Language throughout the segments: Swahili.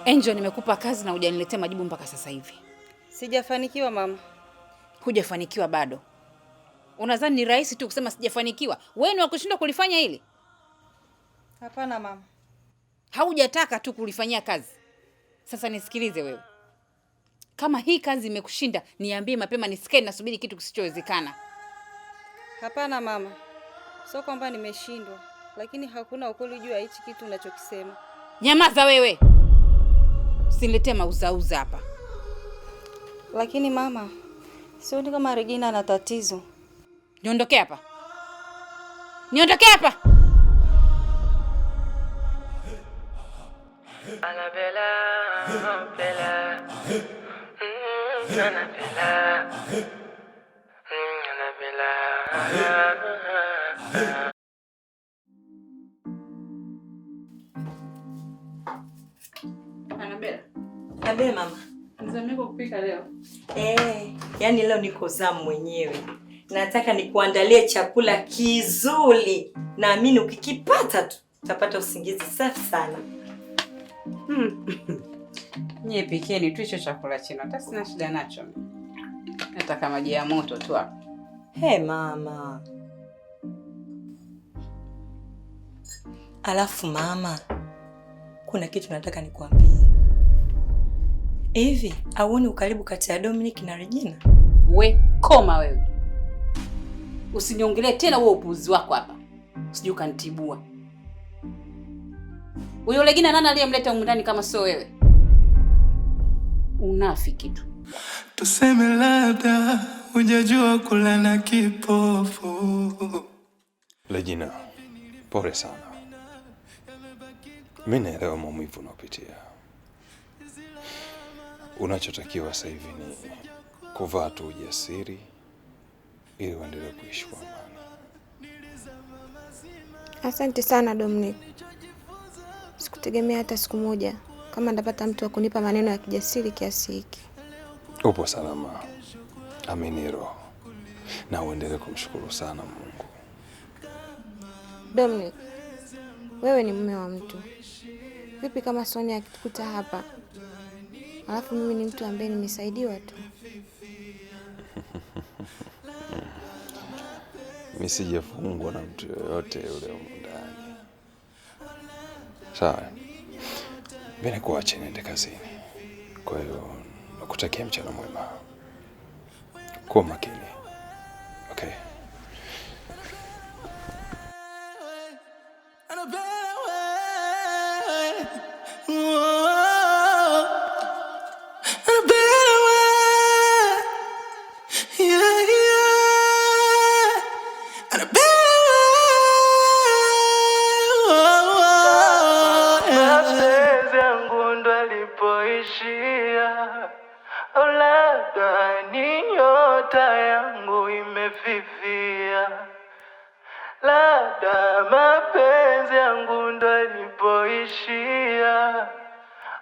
Angel, nimekupa kazi na hujaniletea majibu mpaka sasa hivi. Sijafanikiwa mama. Hujafanikiwa bado? Unadhani ni rahisi tu kusema sijafanikiwa? Wewe ni wa kushindwa kulifanya hili? Hapana mama. Haujataka tu kulifanyia kazi. Sasa nisikilize wewe. Kama hii kazi imekushinda, niambie mapema nisikae nasubiri kitu kisichowezekana. Hapana mama. Sio kwamba nimeshindwa, lakini hakuna ukweli juu ya hichi kitu unachokisema. Nyamaza wewe. Usiniletee mauzauza hapa. Lakini mama, sioni kama Regina ana tatizo. Niondokee hapa. Niondokee hapa. Anabella, Bella. Anabella. Anabella. Anabella. Abe mama. Nzameko kupika leo. Yani leo niko zamu mwenyewe. Nataka nikuandalie chakula kizuri. Naamini ukikipata tu utapata usingizi safi sana. Nye pikeni tu hicho chakula chino. Hata sina shida nacho. Nataka maji ya moto tu hapo. Mama. Alafu mama, kuna kitu nataka nikuambie. Hivi, auoni ukaribu kati ya Dominic na Regina? We, koma wewe. Usiniongelee tena wewe upuuzi wako hapa. Usije ukanitibua. Huyo Regina nani aliyemleta humu ndani kama sio wewe? Unafiki tu. Tuseme labda hujajua kula na kipofu. Regina, pole sana. Mimi naelewa maumivu unayopitia. Unachotakiwa sasa hivi ni kuvaa tu ujasiri ili uendelee kuishi kwa amani. Asante sana Dominic. Sikutegemea hata siku moja kama ndapata mtu wa kunipa maneno ya kijasiri kiasi hiki. Upo salama. Amini roho. Na uendelee kumshukuru sana Mungu. Dominic, wewe ni mume wa mtu. Vipi kama Sonia akikuta hapa? Alafu mimi ni mtu ambaye nimesaidiwa tu. Mimi sijafungwa na mtu yoyote yule huko ndani. Sawa. Mimi nikuache niende kazini. Kwa hiyo nakutakia mchana mwema. Kuwa makini. Okay. Labda mapenzi yangu ndo yalipoishia.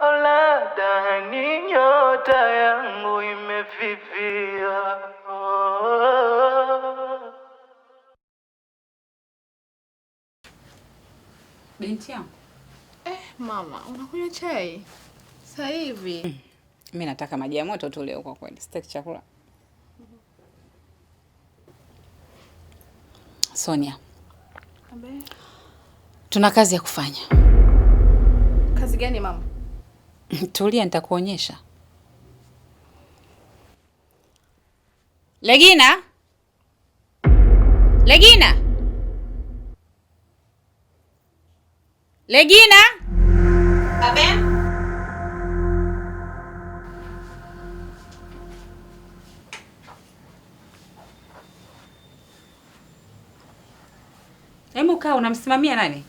Labda ni nyota yangu imefifia. Binti yangu. Mama, unakunywa chai? Sasa hivi. Mimi nataka maji ya moto tu leo kwa kweli. Sitaki chakula. Sonia. Abe. Tuna kazi ya kufanya. Kazi gani mama? Tulia nitakuonyesha. Regina? Regina? Regina? Abe? Hebu kaa, unamsimamia nani?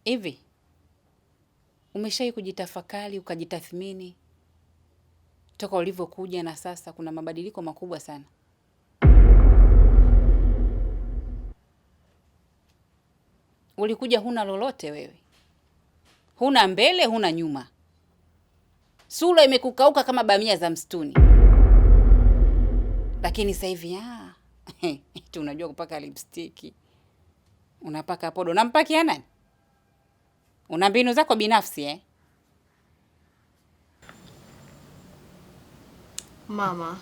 Hivi umeshawahi kujitafakari ukajitathmini toka ulivyokuja na sasa kuna mabadiliko makubwa sana? Ulikuja huna lolote wewe. huna mbele, huna nyuma, sura imekukauka kama bamia za msituni. Lakini sasa hivi unajua kupaka lipstick, unapaka podo. Unampakia nani? Una mbinu zako binafsi Mama,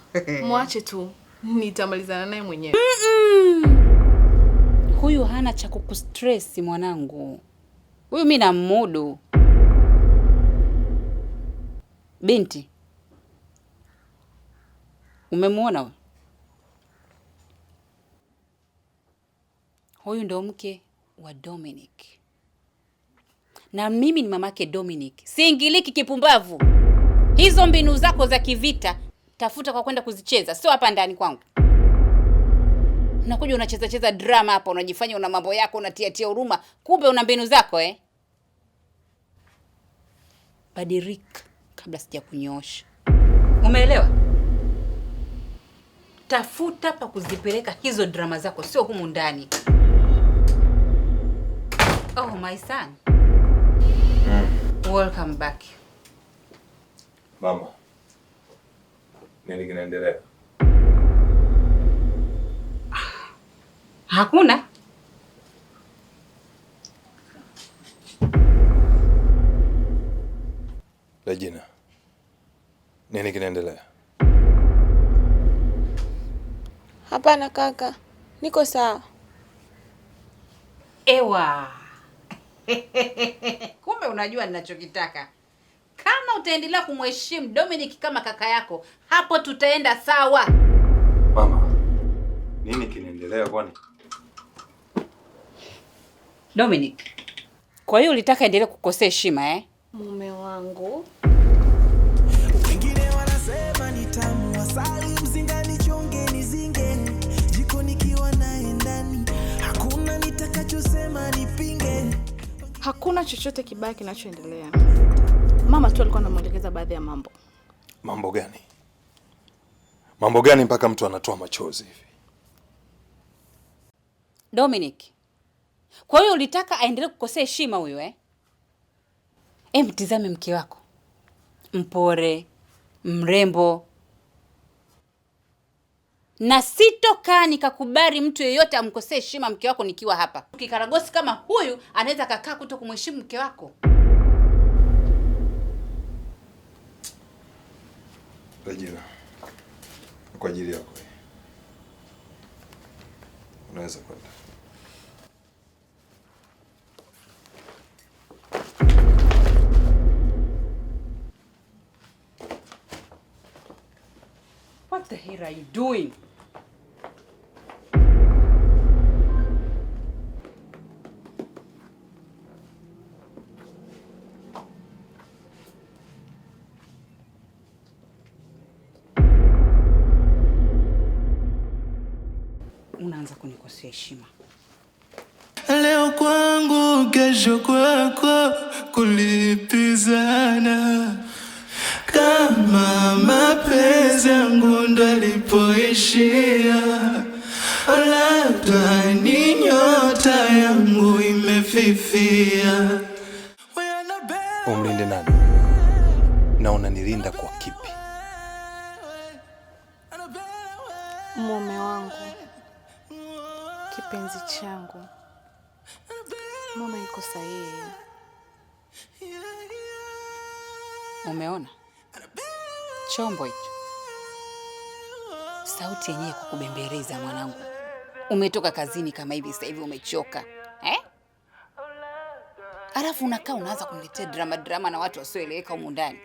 mwache tu, nitamalizana naye mwenyewe. Huyu hana cha kukustress mwanangu. Huyu mimi namudu. Binti, umemuona huyu? Huyu ndo mke wa Dominic. Na mimi ni mamake Dominic. Siingiliki kipumbavu. Hizo mbinu zako za kivita tafuta kwa kwenda kuzicheza, sio hapa ndani kwangu. Unakuja unacheza drama hapa, unajifanya una mambo yako, unatia huruma, kumbe una mbinu zako Badilika kabla sija kunyoosha. Umeelewa? Tafuta pa kuzipeleka hizo drama zako, sio humu ndani. Oh my son. Welcome back. Mama, nini kinaendelea? Hakuna. Regina, nini kinaendelea? Hapana kaka, niko sawa. Ewa. Kumbe unajua ninachokitaka. Kama utaendelea kumheshimu Dominic kama kaka yako, hapo tutaenda sawa. Mama, nini kinaendelea kwani? Dominic, kwa hiyo ulitaka endelee kukosea heshima Mume wangu. Wengine wanasema ni tamu asali mzingani chongeni zingeni. Jiko nikiwa naye ndani. Hakuna nitakachosema nipinge. Hakuna chochote kibaya kinachoendelea. Mama tu alikuwa anamuelekeza baadhi ya mambo. Mambo gani? Mambo gani mpaka mtu anatoa machozi hivi? Dominic, kwa hiyo ulitaka aendelee kukosea heshima huyo Mtizame mke wako. Mpore, mrembo. Na sitokaa nikakubali mtu yeyote amkosee heshima mke wako nikiwa hapa. Kikaragosi kama huyu anaweza kakaa kuto kumheshimu mke wako. Regina, kwa ajili yako. Unaweza kwenda. What the hell are you doing? Unaanza kunikosea heshima. Leo kwangu kesho kwako kulipizana. Kama mapenzi yangu ndo alipoishia, labda ni nyota yangu imefifia. Umlinde nani? Na unanilinda kwa kipi? Mume wangu. Kipenzi changu. Mama yuko sahihi. Umeona? Chombo hicho. Sauti yenyewe kukubembeleza mwanangu. Umetoka kazini kama hivi sasa hivi umechoka. Alafu unakaa unaanza kuniletea drama na watu wasioeleweka humu ndani.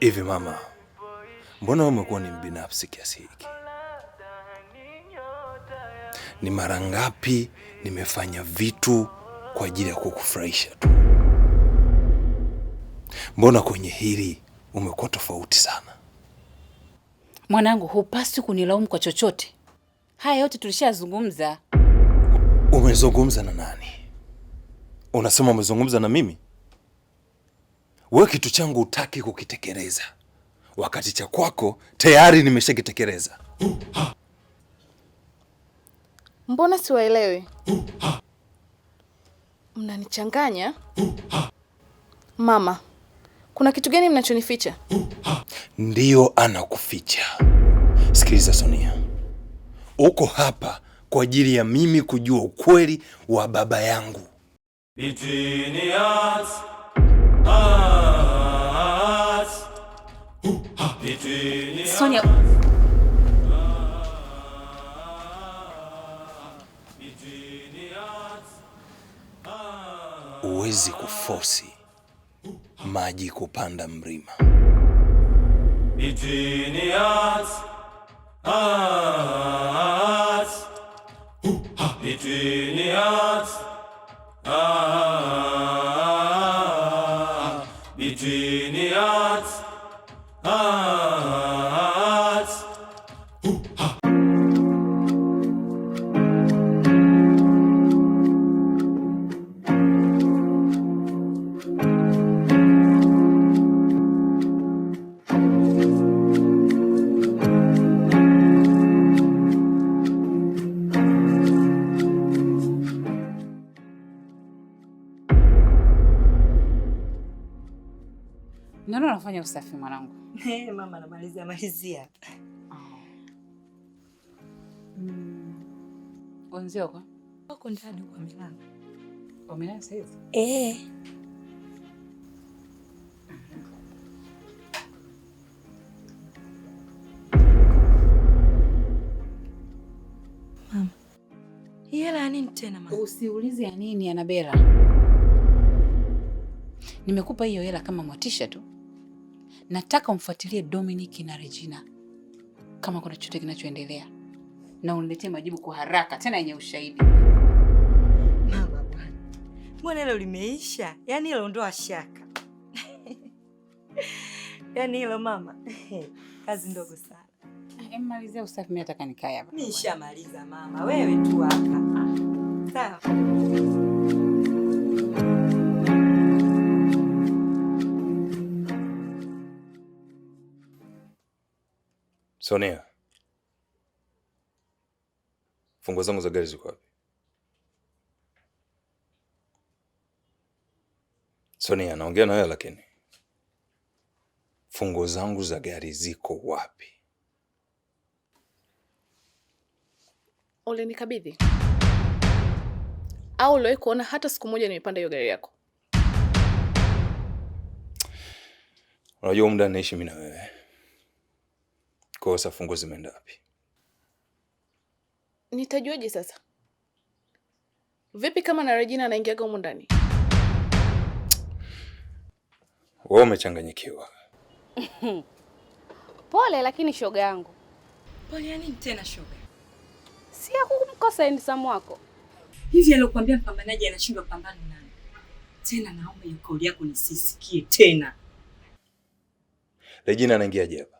Hivi mama, mbona umekuwa ni mbinafsi kiasi hiki? Ni mara ngapi nimefanya vitu kwa ajili ya kukufurahisha tu? Mbona kwenye hili umekuwa tofauti sana? Mwanangu, hupaswi kunilaumu kwa chochote. Haya yote tulishazungumza. Umezungumza na nani? Unasema umezungumza na mimi? Wewe kitu changu hutaki kukitekeleza, wakati cha kwako tayari nimeshakitekeleza. Mbona siwaelewi? Mnanichanganya. Mama, kuna kitu gani mnachonificha? Ndiyo anakuficha. Sikiliza Sonia. Uko hapa kwa ajili ya mimi kujua ukweli wa baba yangu. Sonia, uwezi kuforsi maji kupanda mlima. Nani anafanya usafi mwanangu? Mama malizia. Wenzio kwa? Wako ndani kwa milango. Wamelala sasa hivi? Mama. Hela ya nini tena mama? Usiulize ya nini Anabela. Nimekupa hiyo hela kama motisha tu. Nataka umfuatilie Dominic na Regina kama kuna chochote kinachoendelea, na uniletee majibu kwa haraka tena yenye ushahidi. Mama bwana. Mbona hilo limeisha? Yaani hilo ondoa shaka. Yaani hilo mama. Kazi ndogo sana. Malizia usafi, mimi nataka nikae hapa. Nishamaliza mama. Wewe tu hapa. Sawa. Sonia. Funguo zangu za gari ziko wapi? Sonia, naongea na wewe lakini. Funguo zangu za gari ziko wapi? Ulinikabidhi au uliwahi kuona hata siku moja nimepanda hiyo gari yako? Unajua muda naishi mimi na wewe. Kwa sasa funguo zimeenda wapi? Nitajuaje sasa? Vipi kama na Regina anaingiaga humu ndani? Wewe umechanganyikiwa. Pole lakini shoga yangu. Pole ya nini tena shoga? Si ya kumkosa handsome wako. Hivi alikwambia mpambanaji anashindwa pambana nani? Tena naomba hiyo kauli yako nisisikie tena. Regina anaingiaje hapa?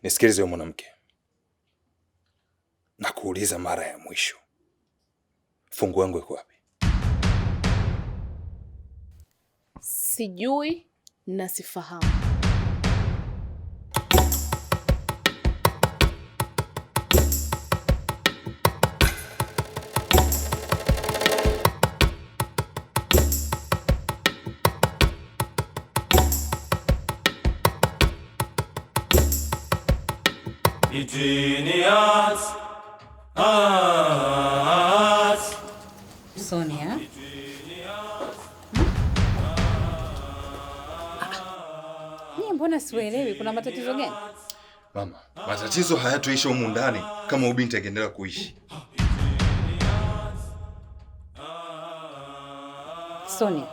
Nisikilize wewe mwanamke. Nakuuliza mara ya mwisho. Funguo yangu iko wapi? Sijui na sifahamu. Sonia. Mbona sielewi, kuna matatizo gani? Mama, matatizo hayatoisha humu ndani kama ubinti akiendelea kuishi. Sonia,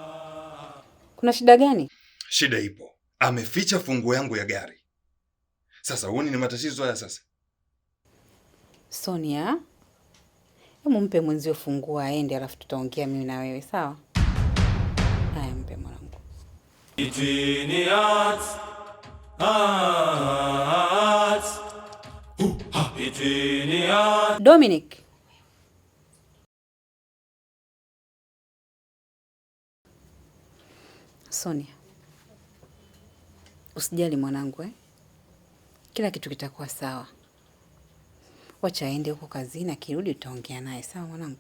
kuna shida gani? Shida ipo. Ameficha funguo yangu ya gari. Sasa huoni ni matatizo haya sasa? Sonia, hebu mpe mwenzio funguo aende, alafu tutaongea mimi na wewe, sawa? Haya, mpe mwanangu. Dominic. Sonia, usijali mwanangu, kila kitu kitakuwa sawa. Wacha aende huko kazini, akirudi tutaongea naye, sawa mwanangu?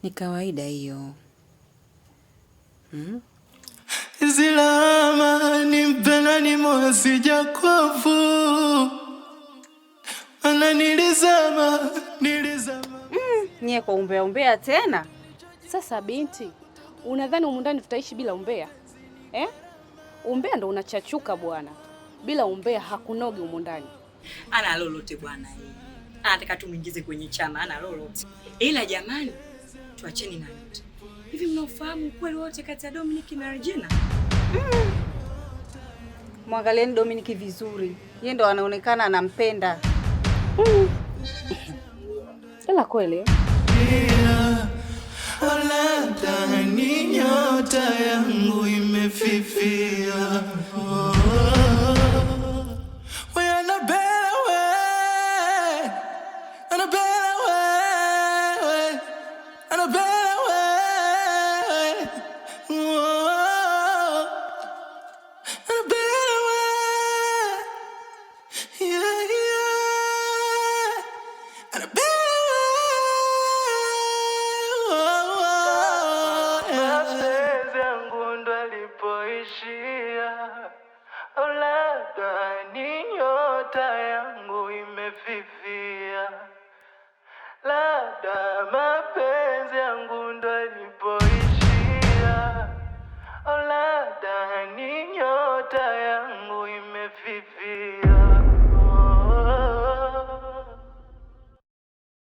Ni kawaida hiyo. Zilama nimpenda ni moyo sijakofu. Ana nilizama. Nyie kwa umbea tena. Sasa binti, unadhani humu ndani tutaishi bila umbea? Umbea ndo unachachuka bwana. Bila umbea hakunogi humu ndani. Ana lolote bwana yeye. Anataka tumuingize kwenye chama, ana lolote. Ila jamani, tuacheni na yote. Hivi mnaofahamu ukweli wote kati ya Dominic na Regina? Mwangalieni Dominic vizuri. Yeye ndo anaonekana anampenda. Ila kweli Labda ni nyota yangu imefifia. We are a better way, and a better way, and a better way, and a better way, yeah, and a better way. Mapenzi yangu ndo alipoishia, labda ni nyota yangu imefifia, labda mapenzi